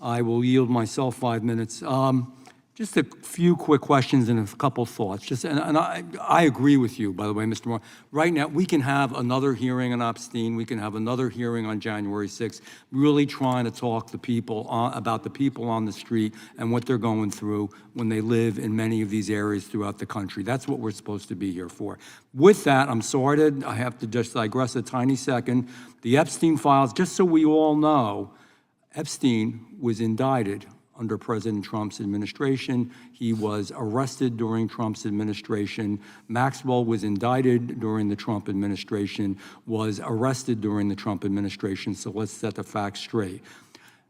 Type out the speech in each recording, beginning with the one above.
I will yield myself 5 minutes. Just a few quick questions and a couple thoughts. And I agree with you, by the way, Mr. Moore. Right now, we can have another hearing on Epstein. We can have another hearing on January 6th, really trying to talk to people about the people on the street and what they're going through when they live in many of these areas throughout the country. That's what we're supposed to be here for. With that, I'm sorry I have to just digress a tiny second. The Epstein files, just so we all know, Epstein was indicted under President Trump's administration. He was arrested during Trump's administration. Maxwell was indicted during the Trump administration, was arrested during the Trump administration. So let's set the facts straight.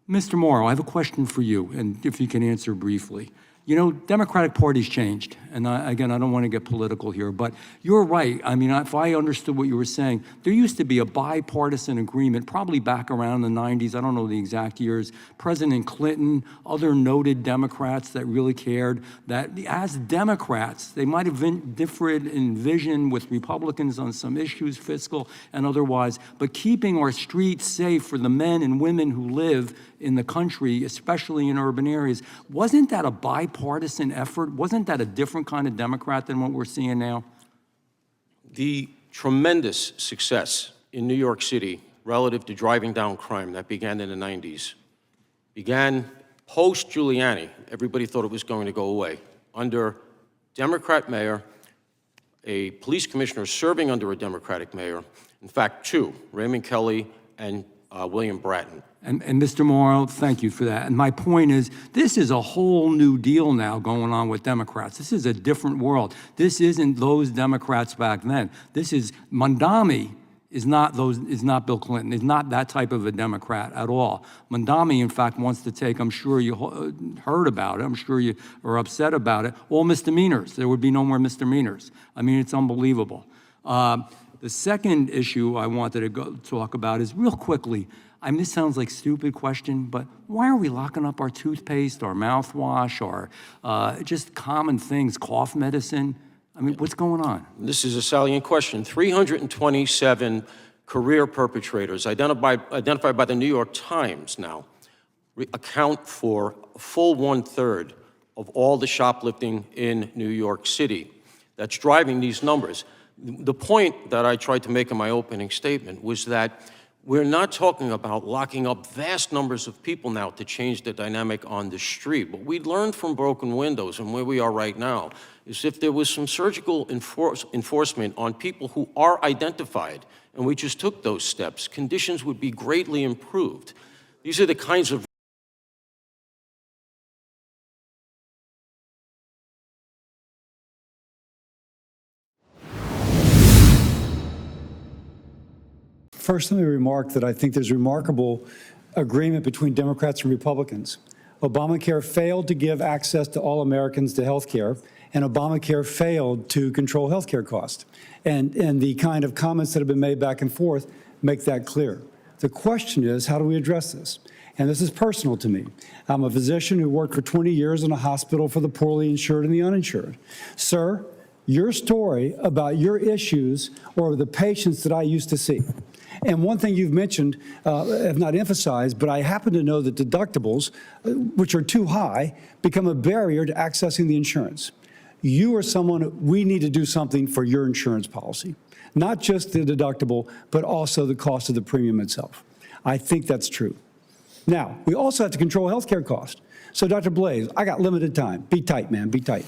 Mr. Morrow, I have a question for you, and if you can answer briefly. You know, Democratic Party's changed, and again, I don't want to get political here, but you're right. I mean, if I understood what you were saying, there used to be a bipartisan agreement, probably back around the 90s, I don't know the exact years, President Clinton, other noted Democrats that really cared, that as Democrats, they might have been different in vision with Republicans on some issues, fiscal and otherwise, but keeping our streets safe for the men and women who live in the country, especially in urban areas. Wasn't that a bipartisan effort? Wasn't that a different kind of Democrat than what we're seeing now? The tremendous success in New York City relative to driving down crime that began in the 90s began post-Giuliani. Everybody thought it was going to go away. Under Democrat mayor, a police commissioner serving under a Democratic mayor, in fact, two, Raymond Kelly and William Bratton. And Mr. Morrow, thank you for that. And my point is, this is a whole new deal now going on with Democrats. This is a different world. This isn't those Democrats back then. This is Mondami is not Bill Clinton, is not that type of a Democrat at all. Mondami, in fact, wants to take, I'm sure you heard about it, I'm sure you are upset about it, all misdemeanors. There would be no more misdemeanors. I mean, it's unbelievable. The second issue I wanted to talk about is real quickly, I mean, this sounds like a stupid question, but why are we locking up our toothpaste, our mouthwash, our just common things, cough medicine? I mean, what's going on? This is a salient question. 327 career perpetrators identified by the New York Times now account for a full 1/3 of all the shoplifting in New York City. That's driving these numbers. The point that I tried to make in my opening statement was that we're not talking about locking up vast numbers of people now to change the dynamic on the street. What we learned from broken windows and where we are right now is if there was some surgical enforcement on people who are identified, and we just took those steps, conditions would be greatly improved. These are the kinds of First, let me remark that I think there's remarkable agreement between Democrats and Republicans. Obamacare failed to give access to all Americans to health care, and Obamacare failed to control health care costs. And the kind of comments that have been made back and forth make that clear. The question is, how do we address this? And this is personal to me. I'm a physician who worked for 20 years in a hospital for the poorly insured and the uninsured. Sir, your story about your issues or the patients that I used to see. And one thing you've mentioned, have not emphasized, but I happen to know that deductibles, which are too high, become a barrier to accessing the insurance. You are someone, we need to do something for your insurance policy. Not just the deductible, but also the cost of the premium itself. I think that's true. Now, we also have to control healthcare costs. So Dr. Blaze, I got limited time. Be tight, man, be tight.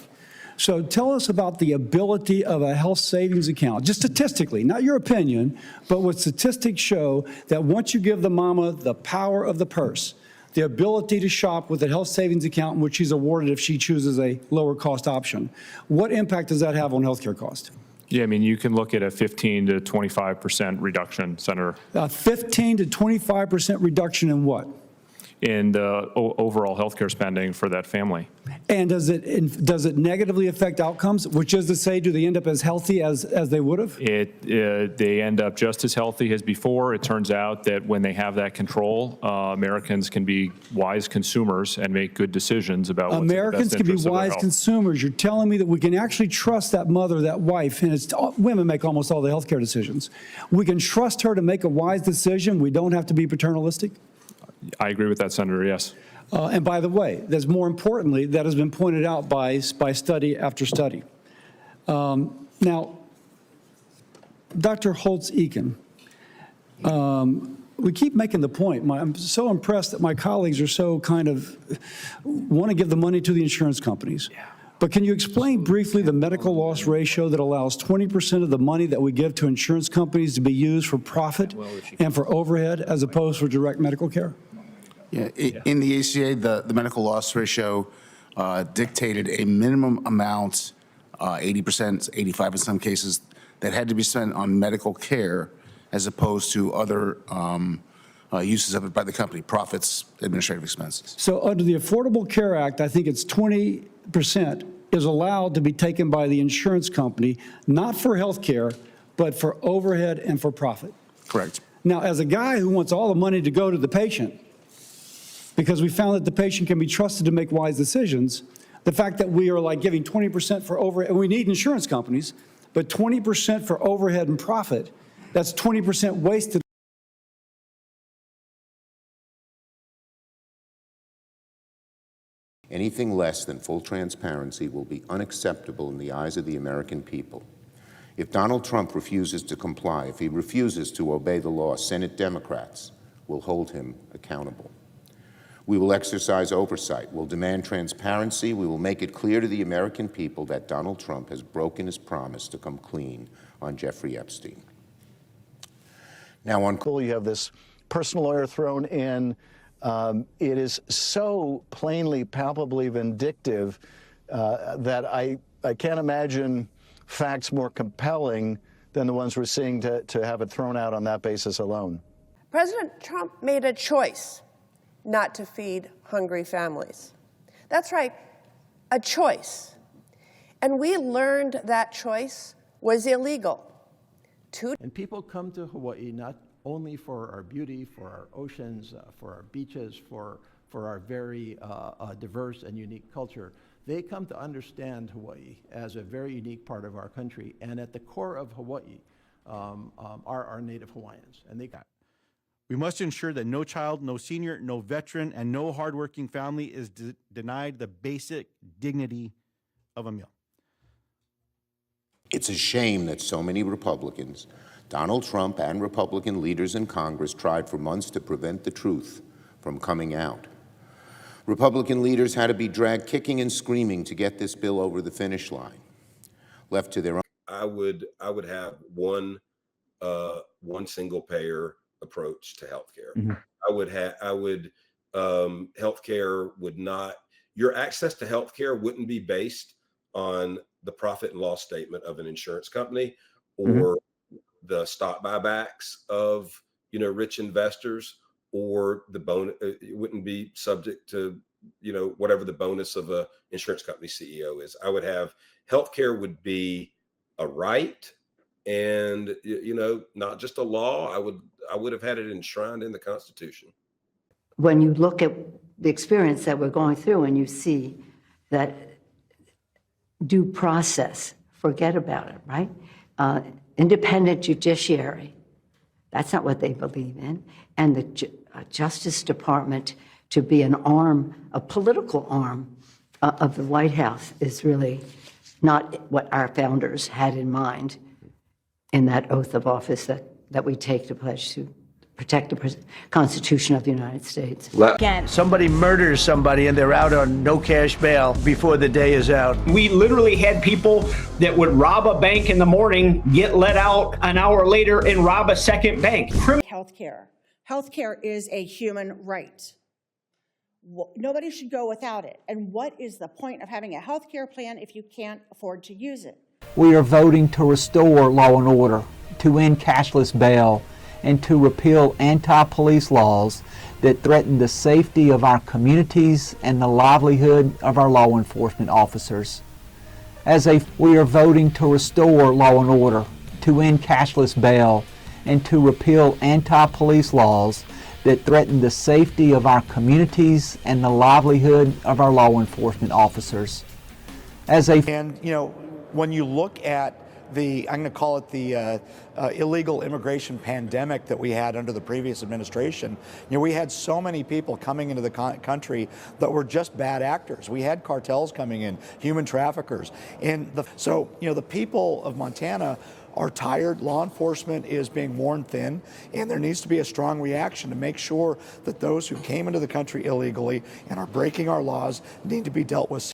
So tell us about the ability of a health savings account, just statistically, not your opinion, but what statistics show that once you give the mama the power of the purse, the ability to shop with a health savings account in which she's awarded if she chooses a lower cost option, what impact does that have on healthcare costs? Yeah, I mean, you can look at a 15 to 25% reduction, Senator. 15 to 25% reduction in what? In the overall healthcare spending for that family. And does it negatively affect outcomes, which is to say, do they end up as healthy as they would have? They end up just as healthy as before. It turns out that when they have that control, Americans can be wise consumers and make good decisions about what's Americans in the best can be interest of their wise health. consumers. You're telling me that we can actually trust that mother, that wife, and it's women make almost all the healthcare decisions. We can trust her to make a wise decision. We don't have to be paternalistic. I agree with that, Senator, yes. And by the way, there's more importantly, that has been pointed out by study after study. Now, Dr. Holtz-Eakin, we keep making the point. I'm so impressed that my colleagues are so kind of want to give the money to the insurance companies. But can you explain briefly the medical loss ratio that allows 20% of the money that we give to insurance companies to be used for profit and for overhead as opposed for direct medical care? Yeah, in the ACA, the medical loss ratio dictated a minimum amount, 80%, 85 in some cases, that had to be spent on medical care as opposed to other uses of it by the company, profits, administrative expenses. So under the Affordable Care Act, I think it's 20% is allowed to be taken by the insurance company, not for health care, but for overhead and for profit. Correct. Now, as a guy who wants all the money to go to the patient, because we found that the patient can be trusted to make wise decisions, the fact that we are like giving 20% for overhead, and we need insurance companies, but 20% for overhead and profit, that's 20% wasted. Anything less than full transparency will be unacceptable in the eyes of the American people. If Donald Trump refuses to comply, if he refuses to obey the law, Senate Democrats will hold him accountable. We will exercise oversight. We'll demand transparency. We will make it clear to the American people that Donald Trump has broken his promise to come clean on Jeffrey Epstein. Now, on you have this personal lawyer thrown in. It is so plainly, palpably vindictive that I can't imagine facts more compelling than the ones we're seeing to have it thrown out on that basis alone. President Trump made a choice not to feed hungry families. That's right, a choice. And we learned that choice was illegal. And people come to Hawaii not only for our beauty, for our oceans, for our beaches, for our very diverse and unique culture. They come to understand Hawaii as a very unique part of our country. And at the core of Hawaii are our Native Hawaiians. And they got. We must ensure that no child, no senior, no veteran, and no hardworking family is denied the basic dignity of a meal. It's a shame that so many Republicans, Donald Trump and Republican leaders in Congress, tried for months to prevent the truth from coming out. Republican leaders had to be dragged kicking and screaming to get this bill over the finish line. Left to their own. I would have one single payer approach to healthcare. Mm-hmm. Healthcare would not, your access to healthcare wouldn't be based on the profit and loss statement of an insurance company or mm-hmm. the stock buybacks of, rich investors, or the bonus. It wouldn't be subject to, whatever the bonus of a insurance company CEO is. I would have healthcare would be a right, and not just a law. I would have had it enshrined in the Constitution. When you look at the experience that we're going through and you see that due process, forget about it, right? Independent judiciary, that's not what they believe in. And the Justice Department to be an arm, a political arm of the White House is really not what our founders had in mind in that oath of office that we take to pledge to protect the Constitution of the United States. Somebody murders somebody and they're out on no cash bail before the day is out. We literally had people that would rob a bank in the morning, get let out an hour later and rob a second bank. Healthcare. Healthcare is a human right. Nobody should go without it. And what is the point of having a healthcare plan if you can't afford to use it? We are voting to restore law and order, to end cashless bail, and to repeal anti-police laws that threaten the safety of our communities and the livelihood of our law enforcement officers. We are voting to restore law and order, to end cashless bail, and to repeal anti-police laws that threaten the safety of our communities and the livelihood of our law enforcement officers. And, when you look at I'm going to call it the illegal immigration pandemic that we had under the previous administration. We had so many people coming into the country that were just bad actors. We had cartels coming in, human traffickers. And so the people of Montana are tired. Law enforcement is being worn thin, and there needs to be a strong reaction to make sure that those who came into the country illegally and are breaking our laws need to be dealt with.